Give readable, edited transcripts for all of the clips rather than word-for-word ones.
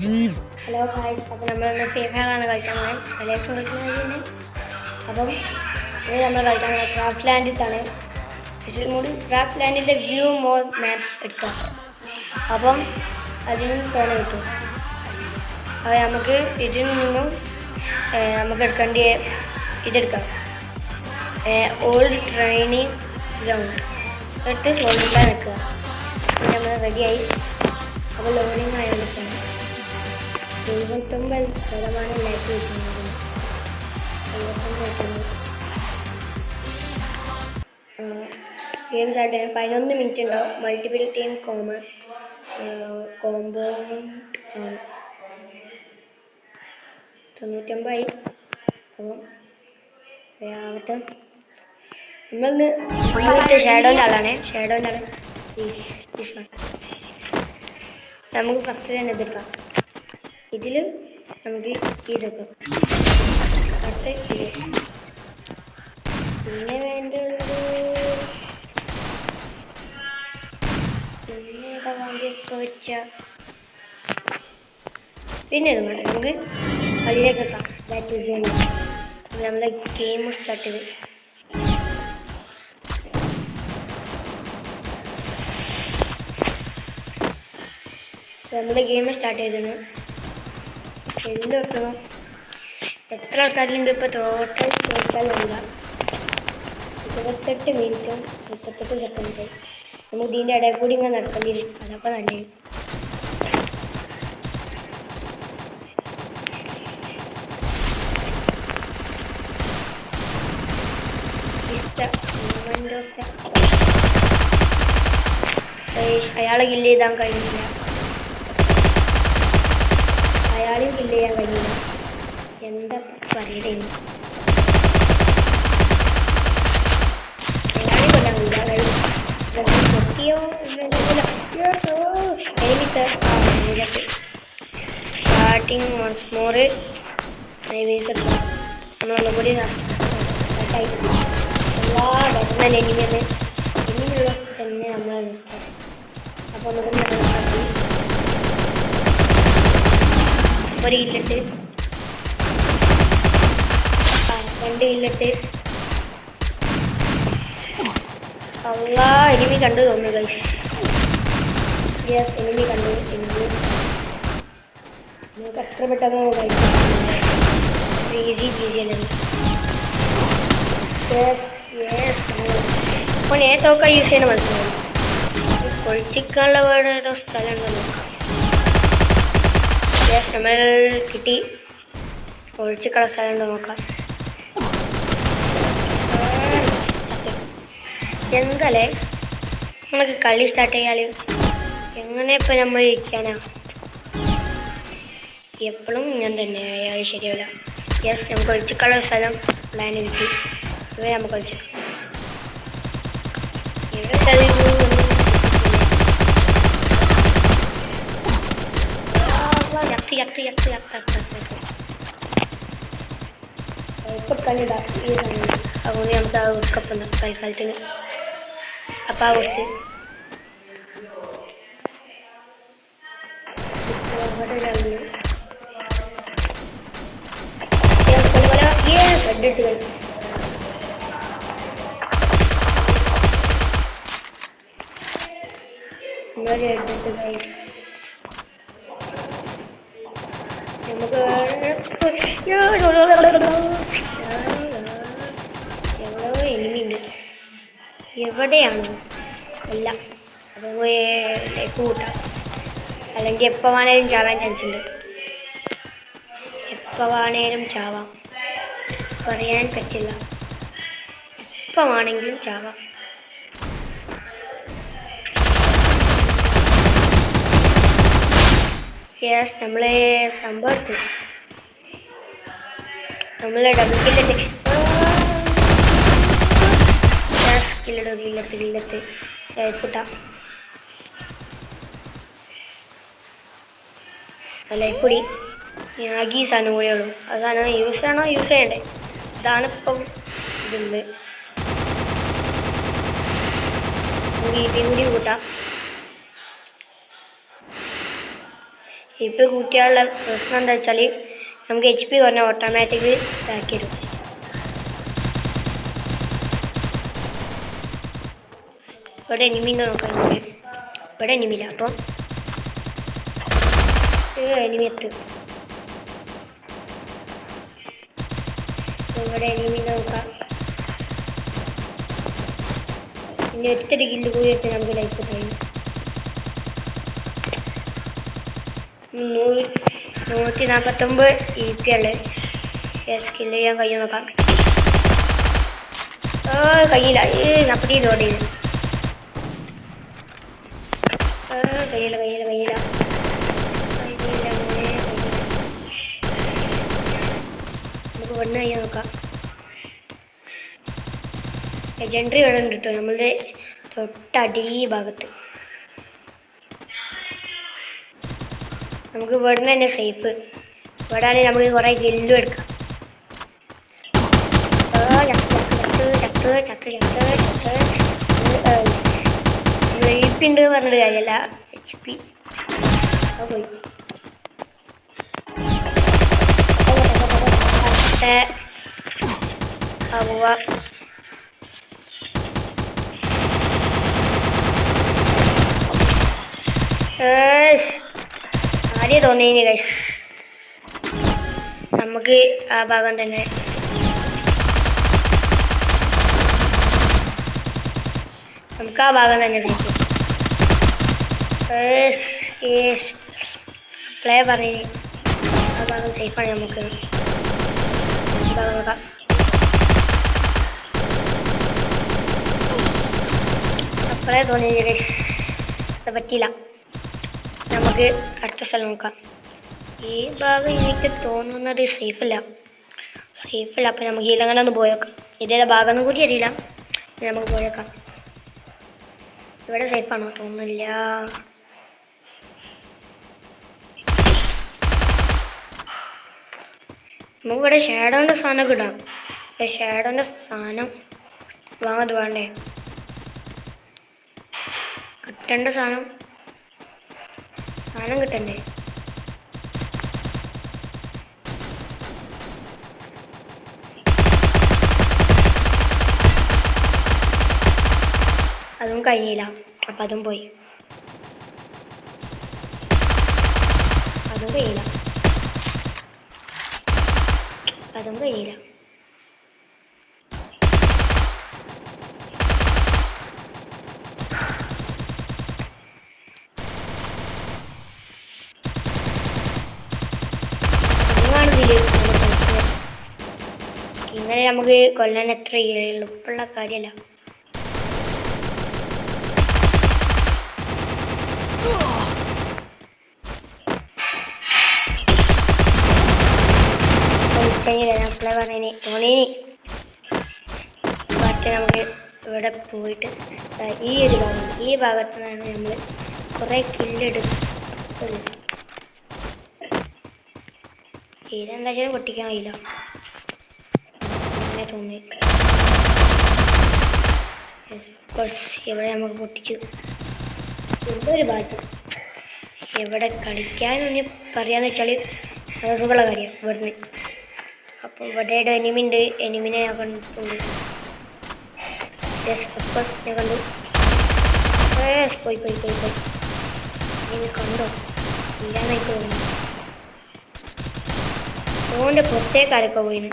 Hello guys, അപ്പോൾ നമ്മളിന്ന് free ഫയറാണ് കളിക്കാൻ പോകുന്നത്. സെലക്ഷൻ കളിക്കുന്നത്. അപ്പം ഇത് നമ്മൾ കളിക്കാൻ പോകുന്നത് ക്രാഫ്റ്റ് ലാൻഡിലാണ്. ഇതിൽ കൂടി ക്രാഫ്റ്റ് ലാൻഡിൻ്റെ വ്യൂ മോർ മാപ്സ് എടുക്കാം. അപ്പം അതിനും തോണ കിട്ടും. അത് നമുക്ക് ഇതിൽ നിന്നും നമുക്ക് എടുക്കേണ്ട ഇതെടുക്കാം. ഓൾഡ് ട്രെയിനിങ് ഗ്രൗണ്ട് എടുത്ത് ഹോൾഡിലാണ് നിൽക്കുക. പിന്നെ നമ്മൾ റെഡിയായി. അപ്പോൾ ലോഡിങ് ആയിരിക്കണം. 79% ലൈക്ക് കിട്ടുന്നത്. 75 ഗെയിം സ്റ്റാർട്ട് ചെയ്യാൻ 11 മിനിറ്റ് ഉണ്ടാവും. മൾട്ടിപ്പിൾ ടീം കോംബോ ആണ്. 99 അപ്പം ആവട്ടെ. നമ്മളിന്ന് ഷാഡോൻ്റെ ആളാണ്. നമുക്ക് ഫസ്റ്റ് തന്നെ എതിർക്കാം. ഇതിൽ നമുക്ക് ഇതെടുക്കാം. അടുത്ത ഇത് പിന്നെ വേണ്ടുള്ളത് പിന്നെ ഏതാ വേണ്ടിയൊക്കെ വെച്ചാൽ പിന്നെ ഇത് വേണ്ട. നമുക്ക് അതിലേക്ക് എത്താം. നമ്മളെ ഗെയിം സ്റ്റാർട്ട് ചെയ്ത് എല്ലാം വെക്കണം. എത്ര ആൾക്കാരുണ്ട് ഇപ്പോൾ? ടോട്ടൽ ചോദിക്കാനില്ല. 28 മിനിറ്റും 38 സെക്കൻഡും. നമുക്ക് ഇതിൻ്റെ ഇടയിൽ കൂടി ഇങ്ങനെ നടക്കേണ്ടി വരും. അതപ്പോൾ നല്ലത്. അയാളെ കില്ല് ചെയ്താൻ കഴിയില്ല. അയാളെയും കില്ല് ചെയ്യാൻ കഴിയില്ല. എന്താ പറയണേ? അയാളെ കൊല്ലാൻ കഴിയില്ല. പൊട്ടിയോ സ്റ്റാർട്ടിങ് വൺസ് മോർ. നമ്മളൊന്നുകൂടി എല്ലാ ബെറ്റർ എനിമിയാണ്. എനിമിയുള്ള തന്നെ നമ്മൾ നിർത്താം. അപ്പോൾ നമുക്ക് ഒരു കില്ലിട്ട് 2 കില്ലിട്ട് എനിമി കണ്ടു തോന്നുന്നു. എനിമി കണ്ടു. നമുക്ക് എത്ര പെട്ടെന്ന് കഴിക്കാം. ഈസി അല്ലേ? അപ്പോൾ ഏതൊക്കെ യൂസ് ചെയ്യണം മനസ്സിലാവും. പൊളിച്ചിക്കാനുള്ള വേറെ സ്ഥലം ഉണ്ടല്ലോ. നമ്മൾ കിട്ടി. ഒഴിച്ചിക്കുള്ള സ്ഥലം ഉണ്ടോ നോക്കാം. എന്താലേ നമുക്ക് കളി സ്റ്റാർട്ട് ചെയ്യാൽ എങ്ങനെ ഇപ്പം നമ്മൾ ഇരിക്കാനാ? എപ്പോഴും ഞാൻ തന്നെ ശരിയല്ല. നമുക്ക് ഒഴിച്ചിക്കുള്ള സ്ഥലം പ്ലാൻ കിട്ടി. ഇവ നമുക്ക് ഒഴിച്ചു അതുകൊണ്ട് നമുക്ക് ആ ഉറക്കപ്പുണ്ട് തൽക്കാലത്തിന്. അപ്പം ആ കൊടുത്ത് എനിമിയുണ്ട്. എവിടെയാണ് എല്ലാം? അത് കൂട്ടാം. അല്ലെങ്കിൽ എപ്പോൾ വേണേലും ചാവാൻ ചാൻസ് ഉണ്ട്. എപ്പോൾ വേണേലും ചാവാം. പറയാൻ പറ്റില്ല. എപ്പോൾ വേണമെങ്കിലും ചാവാം. നമ്മളെ സംഭവത്തിൽ നമ്മളെ ഡബിൾ കില്ലത്ത് ലൈഫിട്ടാം. ലൈഫുടി ആകി സാധനം കൂടെ ഉള്ളൂ. അത് സാധനം യൂസ് ചെയ്യണ്ടേ? ഇതാണ് ഇപ്പം ഇതുണ്ട്. ഇതും കൂടി കൂട്ടാം. ഇപ്പോൾ കൂട്ടിയാലുള്ള പ്രശ്നം എന്താ വെച്ചാൽ നമുക്ക് HP കുറഞ്ഞ ഓട്ടോമാറ്റിക്കലി ഇതാക്കി തരും. ഇവിടെ എനിമീന്ന് നോക്കാം. ഇവിടെ എനിമില്ല. അപ്പം എനിമി എത്തും. ഇവിടെ എനിമീന്ന് നോക്കാം. ഇനി ഒറ്റടി കില്ല് പോയി വെച്ചാൽ നമുക്ക് ലൈഫ് കഴിയും. 149 EP ഉള്ളത്. സ്കില്ല് ചെയ്യാൻ കഴിയും നോക്കാം. കഴിയില്ല. നപ്പടി ലോഡ് ചെയ്ത് കഴിയില്ല. നമുക്ക് വണ്ണ് കഴിയാൻ നോക്കാം. ലെജൻഡറി വേണം കിട്ടോ നമ്മളുടെ തൊട്ടടി ഭാഗത്ത്. നമുക്ക് ഇവിടെ തന്നെ സേഫ്. ഇവിടെ ആണെങ്കിൽ നമുക്ക് കുറേ ഗില്ലും എടുക്കാം. HP ഉണ്ട് പറഞ്ഞിട്ട് കാര്യമല്ല. HP പോയി. പോവാ. ആദ്യം തോന്നിയിനി ഗൈസ് നമുക്ക് ആ ഭാഗം തന്നെ. നമുക്ക് ആ ഭാഗം തന്നെ കിട്ടും. പ്ലേ പറഞ്ഞ ആ ഭാഗം സേഫാണ്. നമുക്ക് ഭാഗം നോക്കാം. അപ്പോഴേ തോന്നി അത് പറ്റിയില്ല. നമുക്ക് അടുത്ത സ്ഥലം നോക്കാം. ഈ ഭാഗം എനിക്ക് തോന്നുന്നത് സേഫല്ല. അപ്പം നമുക്ക് ഇതിലങ്ങനെ ഒന്ന് പോയേക്കാം. ഇതിൻ്റെ ഭാഗം കൂടി അറിയില്ല. നമുക്ക് പോയേക്കാം. ഇവിടെ സേഫാണോ തോന്നുന്നില്ല. നമുക്കിവിടെ ഷാഡോൻ്റെ സാധനമൊക്കെ ഇടാം. ഷാഡോൻ്റെ സാധനം വാങ്ങത് വേണ്ടേ? കിട്ടേണ്ട സാധനം കിട്ടണ്ടേ? അതും കഴിഞ്ഞില്ല. അപ്പം അതും പോയി. അതും കഴിയില്ല. ഇങ്ങനെ നമുക്ക് കൊല്ലാൻ എത്ര എളുപ്പമുള്ള കാര്യമല്ല. തോന്നിനി പക്ഷെ നമുക്ക് ഇവിടെ പോയിട്ട് ഈ ഭാഗത്ത് നിന്നാണ് നമ്മൾ കുറേ കില്ലെടുത്തത്. ഇതെന്താ വെച്ചാലും പൊട്ടിക്കാൻ കഴിയില്ല. അങ്ങനെ തോന്നി. ഇവിടെ നമുക്ക് പൊട്ടിച്ചു. ഒരു ഭാഗത്ത് എവിടെ കളിക്കാനൊന്ന് പറയാന്ന് വെച്ചാൽ അത് സുഖമുള്ള കാര്യമാണ് ഇവിടുന്ന്. അപ്പോൾ ഇവിടെ എനിമിയുണ്ട്. എനിമിനെ ഞാൻ കണ്ടിട്ടുണ്ട്. ഞാൻ കണ്ടു. പോയി ഇനി കണ്ടോ ഇല്ലാന്ന് എനിക്ക് തോന്നുന്നു. ഫോണിൻ്റെ പുറത്തേക്കാരൊക്കെ പോയിന്.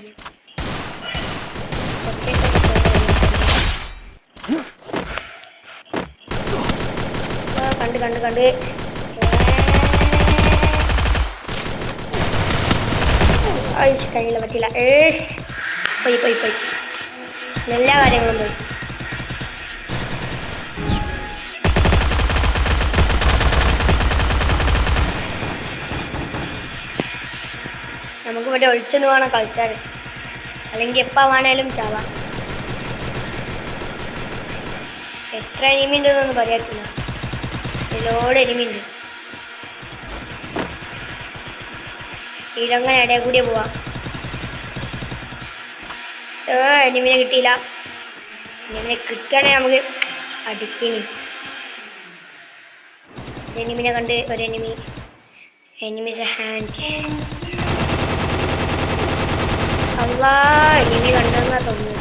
കണ്ട് കഴിയില്ല. പറ്റില്ല. പോയി എല്ലാ കാര്യങ്ങളും പോയി. നമുക്ക് ഇവിടെ ഒളിച്ചൊന്ന് വേണം കളിച്ചാൽ. അല്ലെങ്കിൽ എപ്പോൾ വേണേലും ചാവാം. എത്ര എനിമിണ്ടെന്നൊന്നും പറയാത്തില്ല. ഇതിലോട് എനിമിണ്ട്. ഇതങ്ങനെ ഇടയിൽ കൂടിയേ പോവാം. എനിമിനെ കിട്ടിയില്ല. എനിമിനെ കിട്ടണേ നമുക്ക് അടിക്കണി. എനിമിനെ കണ്ട് ഒരു എനിമി എനിമീസ് ഹാൻഡ്. അല്ലാ എനിമി കണ്ടെന്നാ തോന്നുന്നത്.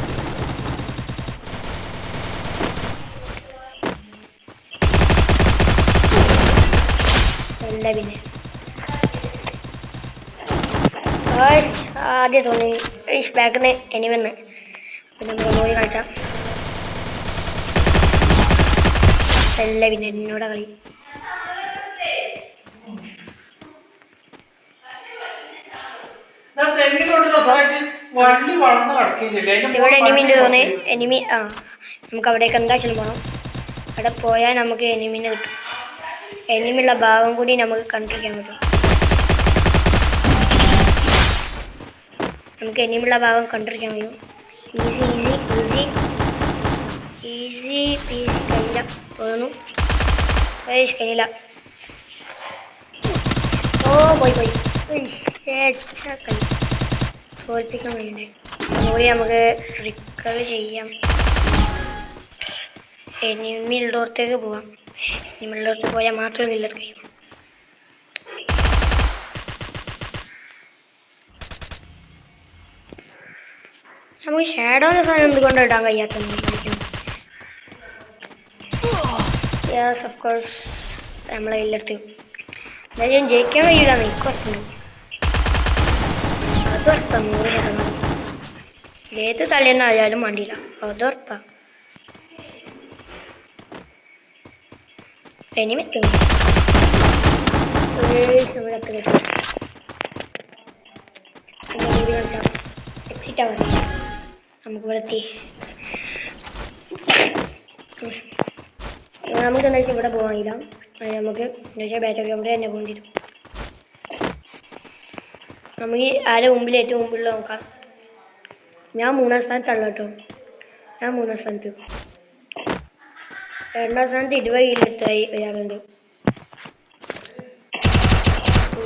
അല്ല പിന്നെ ആദ്യം തോന്നി ബാക്കിന്ന് എനിമെന്ന്. പിന്നെ നമ്മൾ പോയി കളിക്കാം. അല്ല പിന്നെ എന്നോട് കളി. ഇവിടെ എനിമിണ്ട് തോന്നി. എനിമി നമുക്ക് അവിടേക്ക് എന്തായാലും പോകണം. അവിടെ പോയാൽ നമുക്ക് എനിമിനെ കിട്ടും. എനിമിയുള്ള ഭാഗം കൂടി നമുക്ക് കണ്ടിരിക്കാൻ പറ്റും. നമുക്ക് എനിമിയുള്ള ഭാഗം കണ്ടിരിക്കാൻ കഴിയും. ഈസി കഴിയില്ല തോന്നുന്നു. കഴിയില്ല. ഓ പോയി തോൽപ്പിക്കാൻ കഴിയണ്ടേ. പോയി നമുക്ക് റിക്കവർ ചെയ്യാം. എനിമിയുള്ളോടത്തേക്ക് പോവാം. എനിമിയുള്ളോടത്ത് പോയാൽ മാത്രമേ കില്ലർ കഴിയും. നമുക്ക് ഷാഡോയുടെ സാധനം എന്തുകൊണ്ട് ഇടാൻ കഴിയാത്തത്? യെസ് ഓഫ് കോഴ്സ് നമ്മളെ കില്ലർത്ത് എന്തായാലും ജയിക്കാൻ കഴിയില്ല. എനിക്കുറപ്പുണ്ട്. അതുറപ്പാ 100%. ഏത് തലേന്നായാലും വേണ്ടിയില്ല. അതുറപ്പാ. എനിമി എക്സിറ്റ് ആവാം. നമുക്ക് ഇവിടെ എത്തി. നമുക്ക് എന്താ വെച്ചാൽ ഇവിടെ പോകാനില്ല. നമുക്ക് എന്താ വെച്ചാൽ ബാറ്ററി അവിടെ തന്നെ പോകേണ്ടി വരും. നമുക്ക് ഈ ആരെ മുമ്പിൽ ഏറ്റവും മുമ്പിൽ നോക്കാം. ഞാൻ 3-ാം സ്ഥാനത്തല്ല കേട്ടോ. ഞാൻ 3-ാം സ്ഥാനത്ത്. 2-ാം സ്ഥാനത്ത് 20 കില്ലെടുത്തായി ഒരാളുണ്ട്.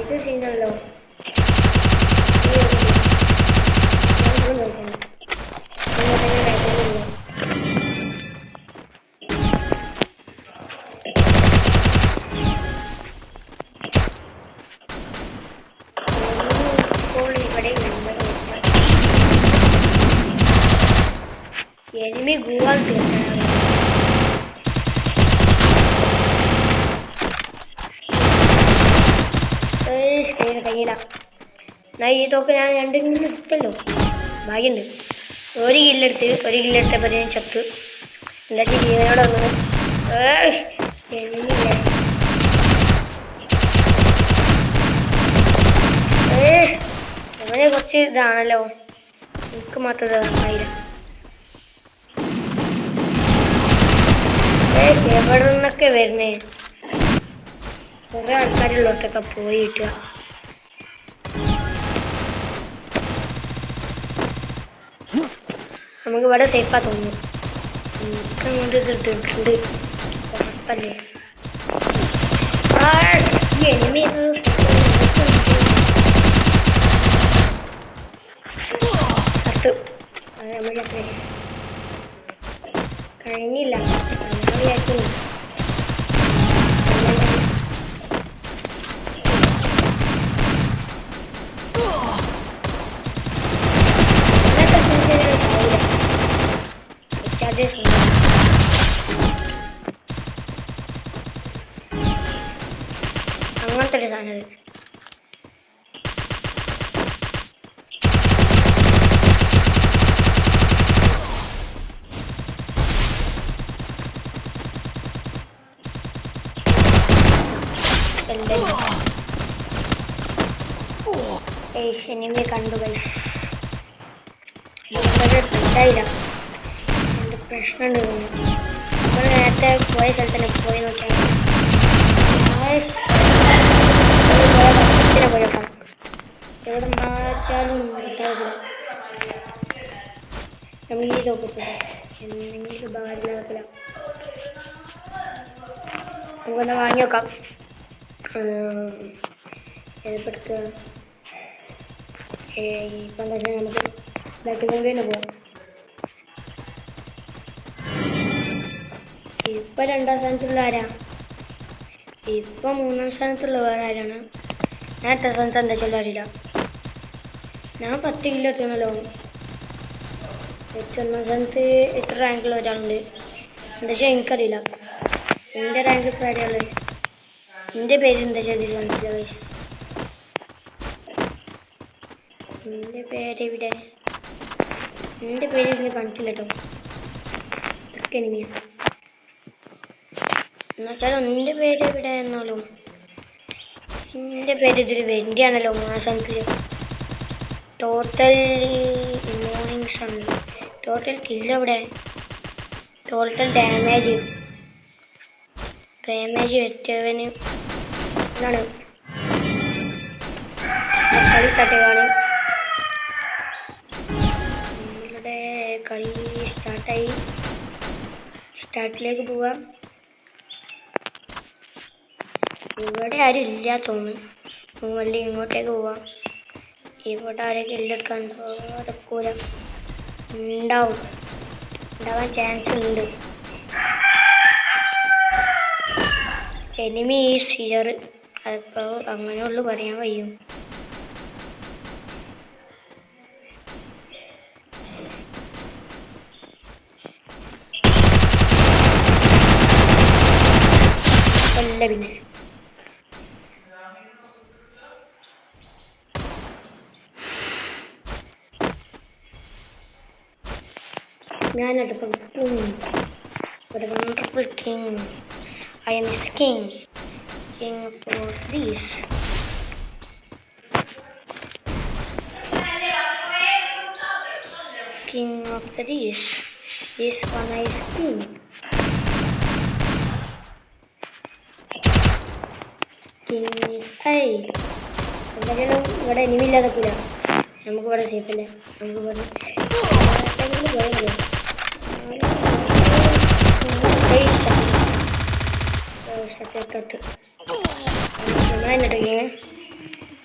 ഇത് സീനല്ലോ. എനിമി ഗുവാൾ കഴിയില്ല. ഞാൻ ഈ തോക്ക് ഞാൻ 2 കില്ല് എടുത്തല്ലോ. ഭാഗ്യമുണ്ട്. ഒരു കില്ലെടുത്തപ്പോൾ ഞാൻ ചത്ത്. എന്താ ജീവനോട് വന്നത്? അവനെ കുറച്ച് ഇതാണല്ലോ. എനിക്ക് മാത്രം ആയിരം. എവിടെ നിന്നൊക്കെ വരുന്നേ? കുറെ ആൾക്കാരുള്ളോട്ടൊക്കെ പോയിട്ട് നമുക്ക് ഇവിടെ സേഫാ തോന്നുന്നു. എനിക്ക് അങ്ങോട്ട് ഇട്ടിട്ടുണ്ട്. ഉറപ്പല്ലേ? എനിമി കഴിഞ്ഞില്ല. അങ്ങനത്തെ ഒരു സാധനം. എനിമി കണ്ടു ഗൈസ്. എന്തായില്ല എന്ത് പ്രശ്നമുണ്ട് തോന്നുന്നു. നമ്മൾ നേരത്തെ പോയ സ്ഥലത്തന്നെ പോയി നോക്കിയാൽ പോയേക്കാം. എവിടെ മാറ്റാലും കിട്ടാറില്ല. നമ്മൾ ഈ തോപ്പിച്ചില്ല എന്തെങ്കിലും ഉപകാരമില്ല. നമുക്കൊന്ന് വാങ്ങി നോക്കാം. ഏതെടുക്കുക? ഇപ്പം എന്താ വെച്ചാൽ നമുക്ക് ബാക്കിലേക്ക് തന്നെ പോകാം. ഇപ്പം 2-ാം സ്ഥാനത്തുള്ള ആരാ? ഇപ്പം 3-ാം സ്ഥാനത്തുള്ള വേറെ ആരാണ്? ഞാൻ എത്ര റൺസ് എന്താ വെച്ചാൽ അറിയില്ല. ഞാൻ 10 കിലോ എത്തണല്ലോ. 1 റൺസ് എത്ര റാങ്കിലുള്ള ഒരാളുണ്ട് എന്താ വെച്ചാൽ എനിക്കറിയില്ല. എൻ്റെ റാങ്ക് ഇപ്പോൾ എവിടെയുള്ളത്? എൻ്റെ പേര് എന്താ വെച്ചാൽ ഇതിൽ മനസ്സിലായി. എൻ്റെ പേര് ഇവിടെ, എൻ്റെ പേര് ഇതിൽ കാണിച്ചില്ല കേട്ടോ. ഇതൊക്കെ എനിമിയാണ്. എന്നുവെച്ചാൽ എൻ്റെ പേര് ഇവിടെ എന്നാലും എൻ്റെ പേര് ഇതിൽ വേണ്ടിയാണല്ലോ മാസത്തിൽ. ടോട്ടൽ മോർണിംഗ്സ് ആണ്. ടോട്ടൽ കില്ല് ഇവിടെ, ടോട്ടൽ ഡാമേജ് വെച്ചവന് എന്നാണ് കളി സ്റ്റാർട്ടാണ്. നമ്മളുടെ കളി സ്റ്റാർട്ടായി. സ്റ്റാർട്ടിലേക്ക് പോവാം. ഇവിടെ ആരും ഇല്ല തോന്നുന്നു. വള്ളി ഇങ്ങോട്ടേക്ക് പോവാം. ഇവിടെ ആരെങ്കിലും ഇല്ലെടുക്കാൻ പോകൂല. ഉണ്ടാവാൻ ചാൻസ് ഉണ്ട്. Enemy is here. അതിപ്പോൾ അങ്ങനെയുള്ളു പറയാൻ കഴിയും. അല്ല പിന്നെ ഞാനതിപ്പോൾ ഒരു wonderful thing. I am his king for this. King of the this one is king. King is I. എന്തായാലും ഇവിടെ എനിമില്ലാതെ കൂല. നമുക്ക് ഇവിടെ സേഫ് അല്ലേ? നമുക്ക് ഇവിടെ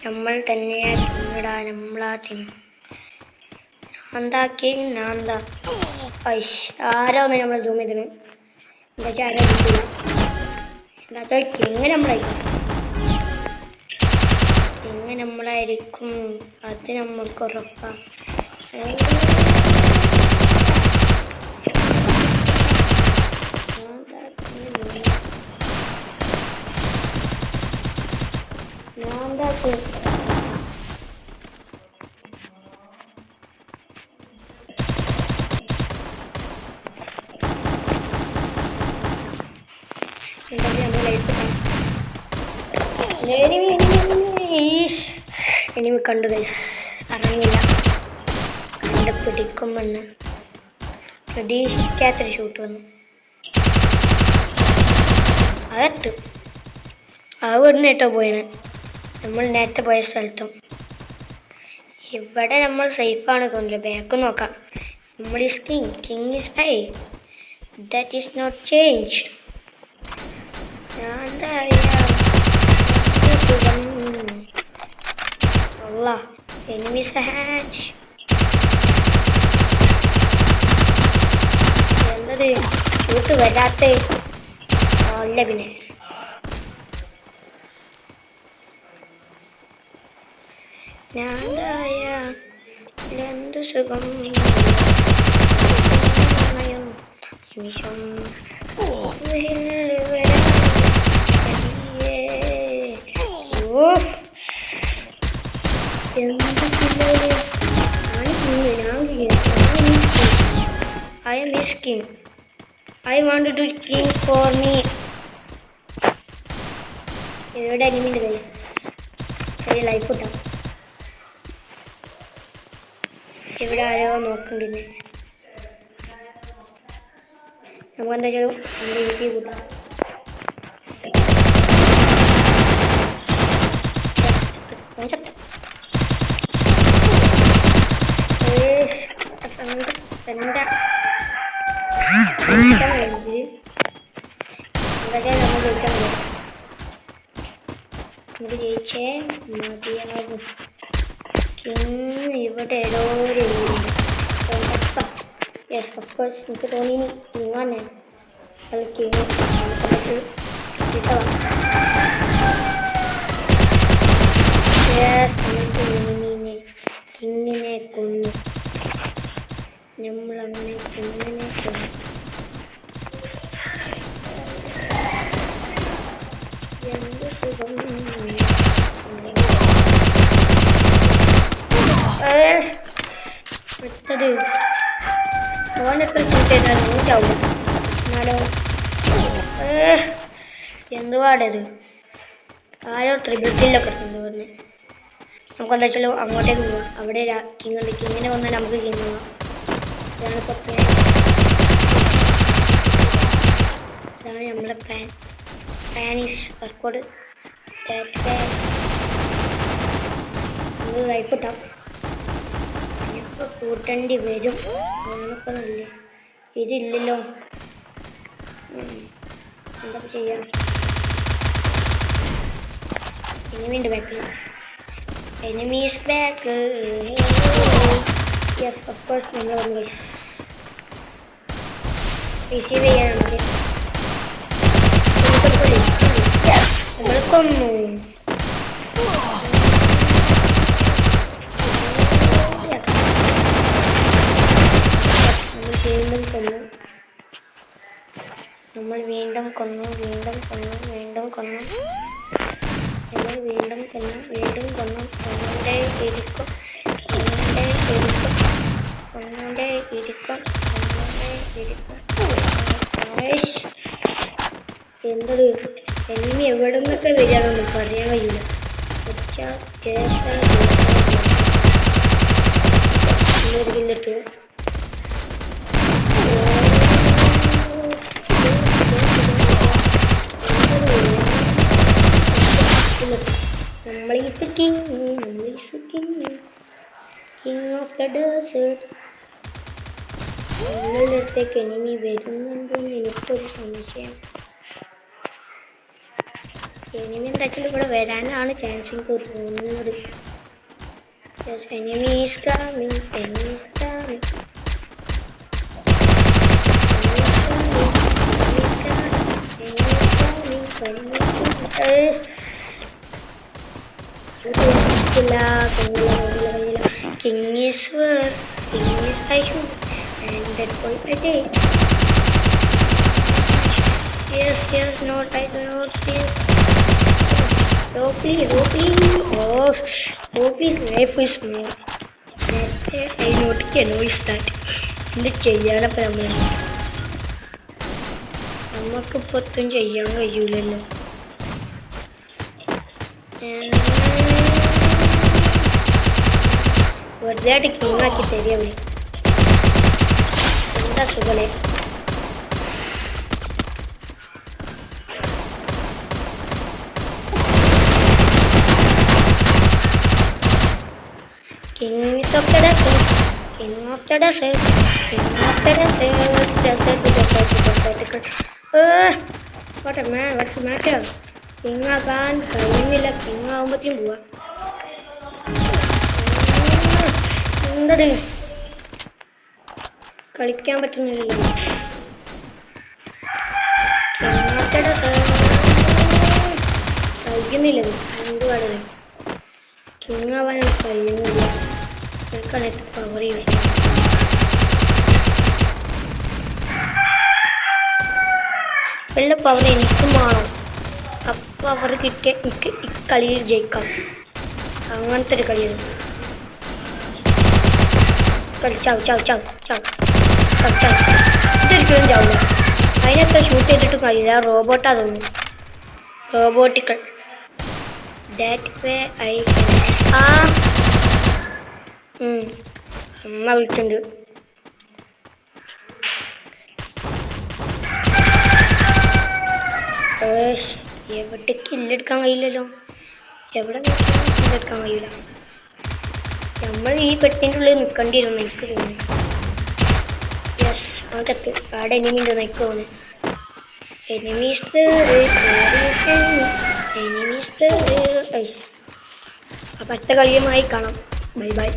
നമ്മൾ തന്നെ നമ്മളാ എന്താക്കി നാന്താ ആരോ ഒന്ന് നമ്മൾ സൂം ചെയ്തിന്. എന്താ വെച്ചാൽ ആരോ കിട്ടില്ല. എന്താ വെച്ചാൽ കിങ് നമ്മളായിരിക്കും. കിങ് നമ്മളായിരിക്കും, അത് നമ്മൾക്ക് ഉറപ്പാണ്. എനിമി കണ്ടു ഗൈസ്, അറിയില്ല കണ്ട് പിടിക്കുമെന്ന് പ്രതീക്ഷിക്കാത്തൊരു ഷൂട്ട് വന്നു. അകത്ത് ഇവിടുന്ന് കേട്ടോ പോയാണ്. നമ്മൾ നേരത്തെ പോയ സ്ഥലത്തും ഇവിടെ നമ്മൾ സേഫാണ് തോന്നില്ല. ബാക്ക് നോക്കാം. നമ്മൾ is king is high, that is not change. Allah, enemies ahead. എന്നത് ഷൂട്ട് വരാത്ത അല്ല പിന്നെ ഞാനായ എന്തു സുഖം I am his king. I want to king for me. ഇവിടെ അനിമിൻ്റെ കൈ ചെറിയ ലൈഫ് കിട്ടാം. ഇവിടെ ആരോ നോക്കണ്ടിരുന്നേ. നമുക്കെന്താ വെച്ചാലും നമ്മുടെ വീട്ടിൽ കൂട്ടാം. നമുക്ക് ജയിച്ചേ മതിയാകും. ഇവിടെ ഏതോ ഒരു യെസ് ഓഫ്കോഴ്സ് എനിക്ക് തോന്നി കിങ്ങാണ് കളിക്കുന്നു. അത് ഓനെത്ര ഷൂട്ട് ചെയ്താൽ നൂറ്റാവില്ല. എന്നാലോ എന്തുപാടത് ആരോ ത്രിബിളിലൊക്കെ കൊണ്ടുവന്ന് നമുക്കെന്താ വെച്ചാലോ അങ്ങോട്ടേക്ക് പോവാം. അവിടെ കിങ് ഉണ്ട്. കിങ്ങിനെ വന്നാൽ നമുക്ക് കിങ് പോവാം. ഇതാണിപ്പോൾ ഇതാണ് നമ്മളെ പ്ലാൻ ഈസ് വർക്കൗട്ട്. നമുക്ക് കൈപ്പിട്ടാം. ഇപ്പോൾ കൂട്ടേണ്ടി വരും. അങ്ങനൊക്കെ നല്ല ഇതില്ലല്ലോ. എന്താ ചെയ്യാം? എനിമിയുണ്ട് ബാക്കിൽ. Enemy is back. Yes, of course, നമ്മൾ വന്നു. റിസീവ് ചെയ്യാൻ നമുക്ക് നമ്മൾ കൊന്നു. നമ്മൾ വീണ്ടും കൊന്നു. വീണ്ടും കൊന്നു. എന്തത് എനിമി എവിടെ നിന്നൊക്കെ വരികയാണെന്ന് പറയാൻ കഴിയില്ല. ഇതിലെടുത്തു. King of the desert. ഉള്ളിടത്തേക്ക് എനിമി വരുന്നുണ്ടെന്ന് എനിക്കൊരു സംശയം. എനിമി എന്തായാലും ഇവിടെ വരാനാണ് ചാൻസ് എനിക്ക് തോന്നുന്നത്. Enemy is coming. King is I shoot and that boy I take. Yes, not I do not see. Ropi. Oh, Ropi's life is more. I not can notice that. ഇത് ചെയ്യാനപ്പം നമുക്കിപ്പോൾ ഒത്തും ചെയ്യാൻ കഴിയൂലല്ലോ. വെറുതെ കിങ്ങാക്കി തരികയാണ്. എന്താ സുഖലേ. King of the desert. What a man, what's the matter? King ആകാൻ കഴിയുന്നില്ല. King ആകുമ്പോഴത്തേക്കും പോവാ. എന്തത് കളിക്കാൻ പറ്റുന്നില്ലല്ലോ. കഴിക്കുന്നില്ലത് എന്തുപാടത്. കിങ് ആവാൻ കഴിയുന്നില്ല. പവർ യൂസ് ചെയ്യാം. വല്ല പവർ എനിക്കും വേണം. അപ്പം അവർ കിട്ടിയ എനിക്ക് ഈ കളിയിൽ ജയിക്കാം. അങ്ങനത്തെ ഒരു കളിയാണ്. ഇതൊരിക്കലും ചാവില്ല. അതിനൊക്കെ ഷൂട്ട് ചെയ്തിട്ട് കഴിയില്ല. റോബോട്ടാ തോന്നുന്നു. റോബോട്ടിക്കൽ അമ്മ വിളിച്ചിട്ടുണ്ട്. എവിടെ കില്ലെടുക്കാൻ കഴിയില്ലല്ലോ. എവിടെ കില്ലെടുക്കാൻ കഴിയില്ല. നമ്മൾ ഈ പെട്ടിൻ്റെ ഉള്ളിൽ നിൽക്കേണ്ടി വരുമെന്ന് എനിക്ക് തോന്നുന്നു. യെസ്, അതൊക്കെ അവിടെ എനിമിൻ്റെ നിൽക്ക് തോന്നുന്നു. അപ്പം അടുത്ത കളിയുമായി കാണാം. ബൈ.